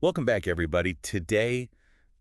Welcome back, everybody. Today,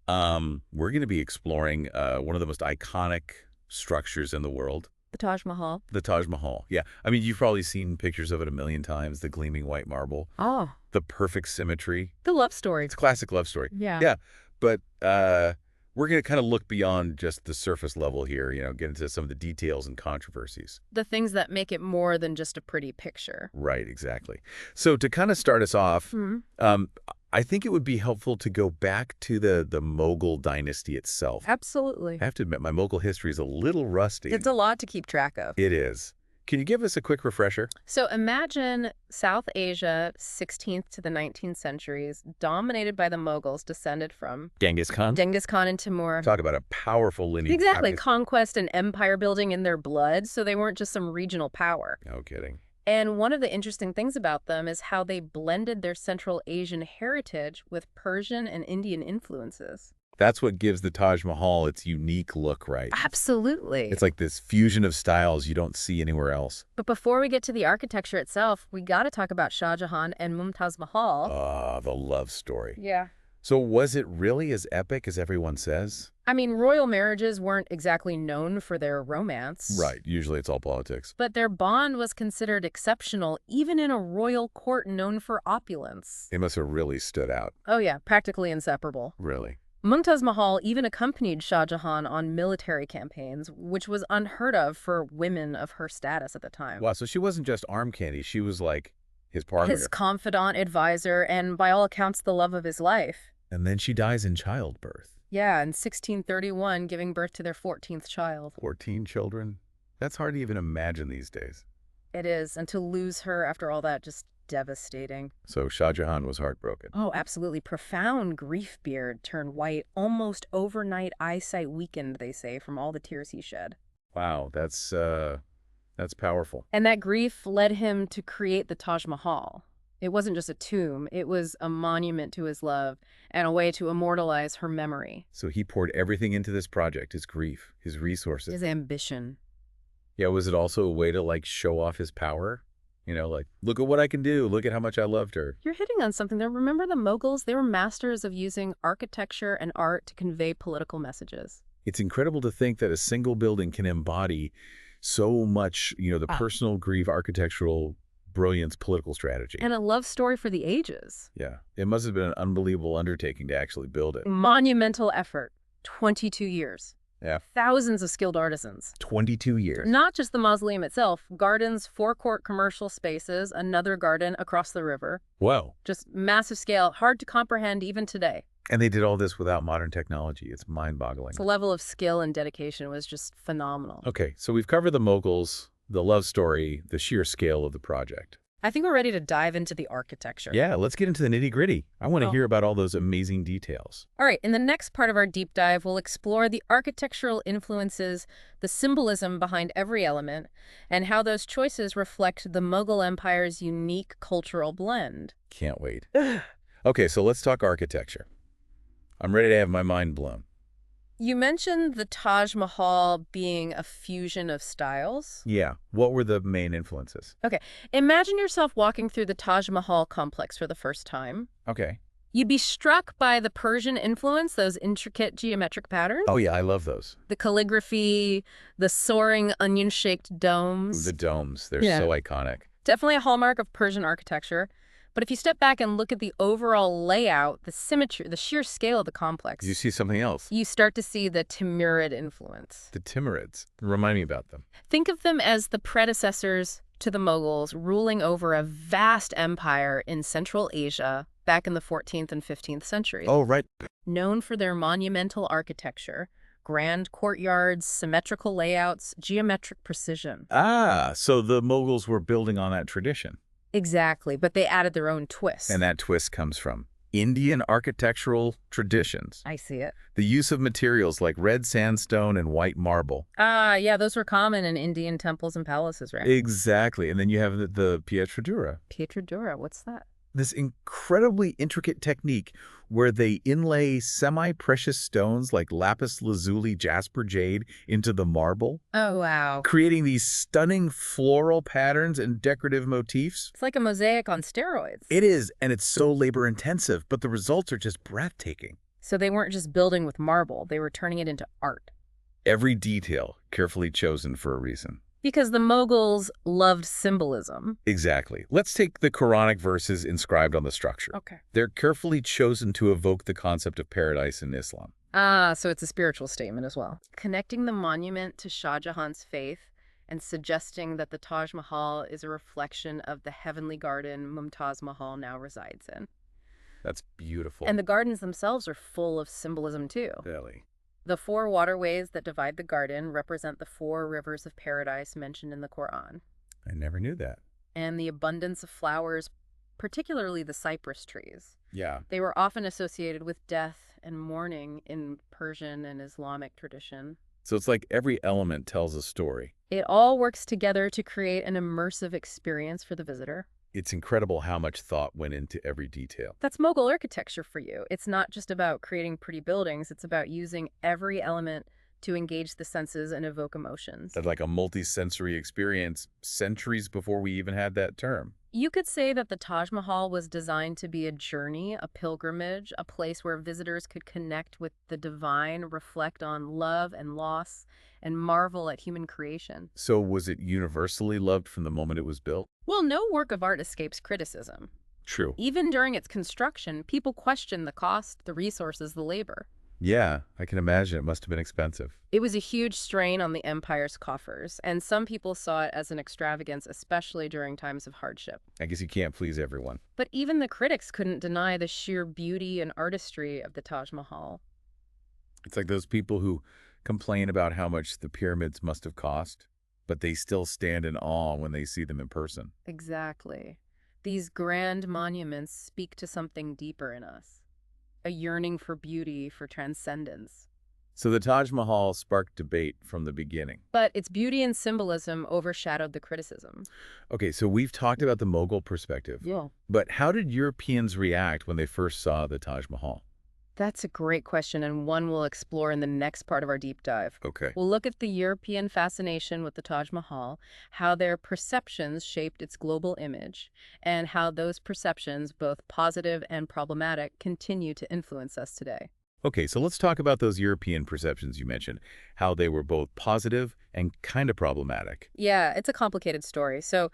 we're going to be exploring one of the most iconic structures in the world, The Taj Mahal. the Taj Mahal. Yeah, I mean, you've probably seen pictures of it a million times, the gleaming white marble, Oh, the perfect symmetry. the love story. It's a classic love story. Yeah. Yeah, but we're going to kind of look beyond just the surface level here, get into some of the details and controversies. The things that make it more than just a pretty picture. Right, exactly. So to kind of start us off, Hmm. I think it would be helpful to go back to the Mughal dynasty itself. Absolutely. I have to admit, my Mughal history is a little rusty. It's a lot to keep track of. It is. Can you give us a quick refresher? So imagine South Asia, 16th to the 19th centuries, dominated by the Mughals, descended from Genghis Khan? Genghis Khan and Timur. Talk about a powerful lineage. Exactly. Conquest and empire building in their blood, so they weren't just some regional power. No kidding. And one of the interesting things about them is how they blended their Central Asian heritage with Persian and Indian influences. That's what gives the Taj Mahal its unique look, right? Absolutely. It's like this fusion of styles you don't see anywhere else. But before we get to the architecture itself, we got to talk about Shah Jahan and Mumtaz Mahal. Ah, the love story. Yeah. So was it really as epic as everyone says? I mean, royal marriages weren't exactly known for their romance. Right. Usually it's all politics. But their bond was considered exceptional, even in a royal court known for opulence. It must have really stood out. Oh yeah, practically inseparable. Really. Mumtaz Mahal even accompanied Shah Jahan on military campaigns, which was unheard of for women of her status at the time. Wow, so she wasn't just arm candy. She was like his partner. His confidant, advisor, and by all accounts, the love of his life. And then she dies in childbirth. Yeah, in 1631, giving birth to their 14th child. 14 children? That's hard to even imagine these days. It is, and to lose her after all that, just devastating. So Shah Jahan was heartbroken. Oh, absolutely. Profound grief beard turned white, almost overnight eyesight weakened, they say, from all the tears he shed. Wow, that's powerful. And that grief led him to create the Taj Mahal. It wasn't just a tomb, it was a monument to his love and a way to immortalize her memory. So he poured everything into this project, his grief, his resources. His ambition. Yeah, was it also a way to like show off his power? Like, look at what I can do. Look at how much I loved her. You're hitting on something there. Remember the Mughals? They were masters of using architecture and art to convey political messages. It's incredible to think that a single building can embody so much, the personal grief, architectural brilliance, political strategy. And a love story for the ages. Yeah, it must have been an unbelievable undertaking to actually build it. Monumental effort. 22 years. Yeah. Thousands of skilled artisans. 22 years. Not just the mausoleum itself, gardens, forecourt commercial spaces, another garden across the river. Whoa. Just massive scale, hard to comprehend even today. And they did all this without modern technology. It's mind-boggling. The level of skill and dedication was just phenomenal. Okay, so we've covered the Mughals, the love story, the sheer scale of the project. I think we're ready to dive into the architecture. Yeah, let's get into the nitty-gritty. I want to Oh. hear about all those amazing details. All right, in the next part of our deep dive, we'll explore the architectural influences, the symbolism behind every element, and how those choices reflect the Mughal Empire's unique cultural blend. Can't wait. Okay, so let's talk architecture. I'm ready to have my mind blown. You mentioned the Taj Mahal being a fusion of styles. Yeah, what were the main influences? Okay, imagine yourself walking through the Taj Mahal complex for the first time. Okay. You'd be struck by the Persian influence, those intricate geometric patterns. Oh yeah, I love those. The calligraphy, the soaring onion-shaped domes. The domes, they're Yeah. so iconic. Definitely a hallmark of Persian architecture. But if you step back and look at the overall layout, the symmetry, the sheer scale of the complex, You see something else? you start to see the Timurid influence. The Timurids. Remind me about them. Think of them as the predecessors to the Mughals, ruling over a vast empire in Central Asia back in the 14th and 15th centuries. Oh, right. Known for their monumental architecture, grand courtyards, symmetrical layouts, geometric precision. Ah, so the Mughals were building on that tradition. Exactly, but they added their own twist. And that twist comes from Indian architectural traditions. I see it. The use of materials like red sandstone and white marble. Yeah, those were common in Indian temples and palaces, right? Exactly. And then you have the Pietra Dura. Pietra Dura, what's that? this incredibly intricate technique where they inlay semi-precious stones like lapis lazuli, jasper jade into the marble, Oh, wow. creating these stunning floral patterns and decorative motifs. It's like a mosaic on steroids. It is, and it's so labor-intensive, but the results are just breathtaking. So they weren't just building with marble, they were turning it into art. Every detail carefully chosen for a reason. Because the Mughals loved symbolism. Exactly. Let's take the Quranic verses inscribed on the structure. Okay. They're carefully chosen to evoke the concept of paradise in Islam. Ah, so it's a spiritual statement as well. Connecting the monument to Shah Jahan's faith and suggesting that the Taj Mahal is a reflection of the heavenly garden Mumtaz Mahal now resides in. That's beautiful. And the gardens themselves are full of symbolism too. Really. The 4 waterways that divide the garden represent the 4 rivers of paradise mentioned in the Quran. I never knew that. And the abundance of flowers, particularly the cypress trees. Yeah. They were often associated with death and mourning in Persian and Islamic tradition. So it's like every element tells a story. It all works together to create an immersive experience for the visitor. It's incredible how much thought went into every detail. That's Mughal architecture for you. It's not just about creating pretty buildings, it's about using every element to engage the senses and evoke emotions. That's like a multi-sensory experience centuries before we even had that term. You could say that the Taj Mahal was designed to be a journey, a pilgrimage, a place where visitors could connect with the divine, reflect on love and loss, and marvel at human creation. So was it universally loved from the moment it was built? Well, no work of art escapes criticism. True. Even during its construction, people questioned the cost, the resources, the labor. Yeah, I can imagine it must have been expensive. It was a huge strain on the empire's coffers, and some people saw it as an extravagance, especially during times of hardship. I guess you can't please everyone. But even the critics couldn't deny the sheer beauty and artistry of the Taj Mahal. It's like those people who complain about how much the pyramids must have cost, but they still stand in awe when they see them in person. Exactly. These grand monuments speak to something deeper in us. A yearning for beauty, for transcendence. So the Taj Mahal sparked debate from the beginning. But its beauty and symbolism overshadowed the criticism. Okay, so we've talked about the Mughal perspective. Yeah. But how did Europeans react when they first saw the Taj Mahal? That's a great question, and one we'll explore in the next part of our deep dive. Okay. We'll look at the European fascination with the Taj Mahal, how their perceptions shaped its global image, and how those perceptions, both positive and problematic, continue to influence us today. Okay, so let's talk about those European perceptions you mentioned, how they were both positive and kind of problematic. Yeah, it's a complicated story. So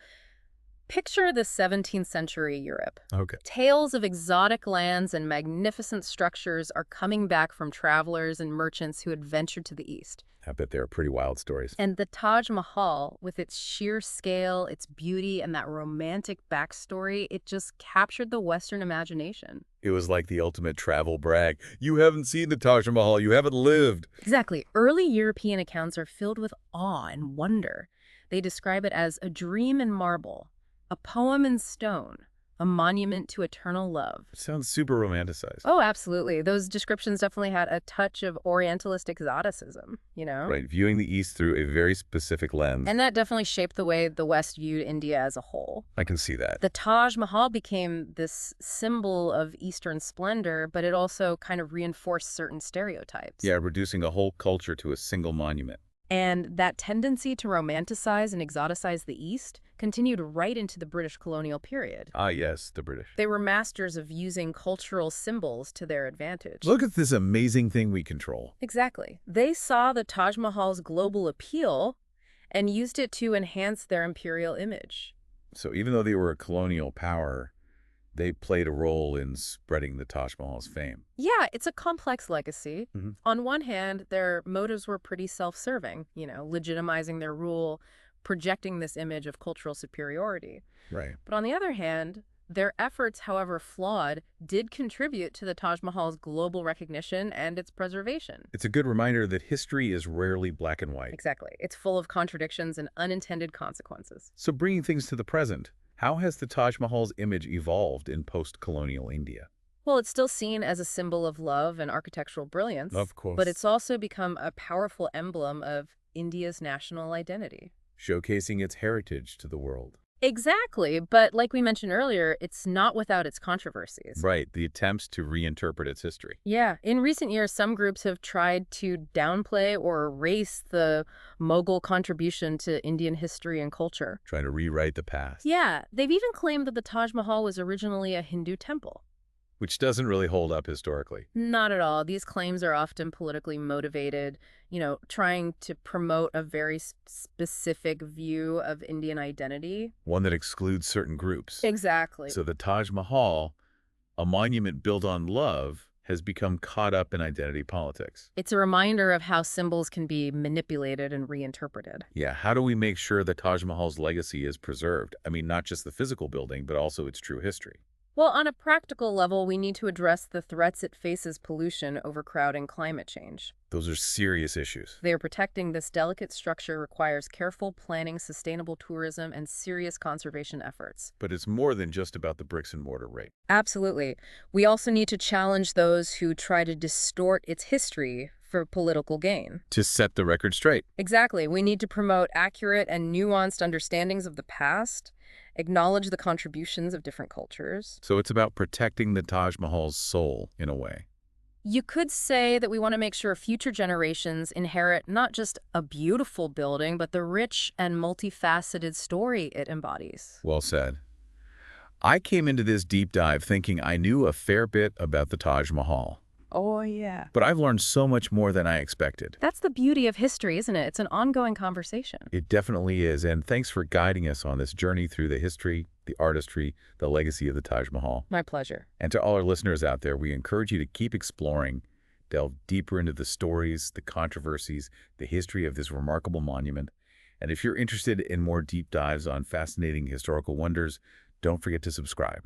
picture the 17th century Europe. Okay. Tales of exotic lands and magnificent structures are coming back from travelers and merchants who had ventured to the east. I bet they are pretty wild stories. And the Taj Mahal, with its sheer scale, its beauty, and that romantic backstory, it just captured the Western imagination. It was like the ultimate travel brag. You haven't seen the Taj Mahal, you haven't lived. Exactly. Early European accounts are filled with awe and wonder. They describe it as a dream in marble, a poem in stone, a monument to eternal love. It sounds super romanticized. Oh, absolutely. Those descriptions definitely had a touch of Orientalist exoticism, you know? Right, viewing the East through a very specific lens. And that definitely shaped the way the West viewed India as a whole. I can see that. The Taj Mahal became this symbol of Eastern splendor, but it also kind of reinforced certain stereotypes. Yeah, reducing a whole culture to a single monument. And that tendency to romanticize and exoticize the East continued right into the British colonial period. Ah, yes, the British. They were masters of using cultural symbols to their advantage. Look at this amazing thing we control. Exactly. They saw the Taj Mahal's global appeal and used it to enhance their imperial image. So even though they were a colonial power, they played a role in spreading the Taj Mahal's fame. Yeah, it's a complex legacy. Mhm. On one hand, their motives were pretty self-serving, legitimizing their rule, projecting this image of cultural superiority. Right. But on the other hand, their efforts, however flawed, did contribute to the Taj Mahal's global recognition and its preservation. It's a good reminder that history is rarely black and white. Exactly. It's full of contradictions and unintended consequences. So bringing things to the present, how has the Taj Mahal's image evolved in post-colonial India? Well, it's still seen as a symbol of love and architectural brilliance. Of course. But it's also become a powerful emblem of India's national identity. Showcasing its heritage to the world. Exactly, but like we mentioned earlier, it's not without its controversies. Right, the attempts to reinterpret its history, Yeah, in recent years, some groups have tried to downplay or erase the Mughal contribution to Indian history and culture. trying to rewrite the past, Yeah, they've even claimed that the Taj Mahal was originally a Hindu temple. which doesn't really hold up historically. Not at all. These claims are often politically motivated, trying to promote a very specific view of Indian identity. One that excludes certain groups. Exactly. So the Taj Mahal, a monument built on love, has become caught up in identity politics. It's a reminder of how symbols can be manipulated and reinterpreted. Yeah, how do we make sure the Taj Mahal's legacy is preserved? I mean, not just the physical building, but also its true history. Well, on a practical level, we need to address the threats it faces: pollution, overcrowding, climate change. Those are serious issues. They are protecting this delicate structure requires careful planning, sustainable tourism, and serious conservation efforts. But it's more than just about the bricks and mortar, right? Absolutely. We also need to challenge those who try to distort its history for political gain. To set the record straight. Exactly. We need to promote accurate and nuanced understandings of the past, acknowledge the contributions of different cultures. So it's about protecting the Taj Mahal's soul, in a way. You could say that we want to make sure future generations inherit not just a beautiful building, but the rich and multifaceted story it embodies. Well said. I came into this deep dive thinking I knew a fair bit about the Taj Mahal. Oh, yeah. But I've learned so much more than I expected. That's the beauty of history, isn't it? It's an ongoing conversation. It definitely is, and thanks for guiding us on this journey through the history, the artistry, the legacy of the Taj Mahal. My pleasure. And to all our listeners out there, we encourage you to keep exploring, delve deeper into the stories, the controversies, the history of this remarkable monument. And if you're interested in more deep dives on fascinating historical wonders, don't forget to subscribe.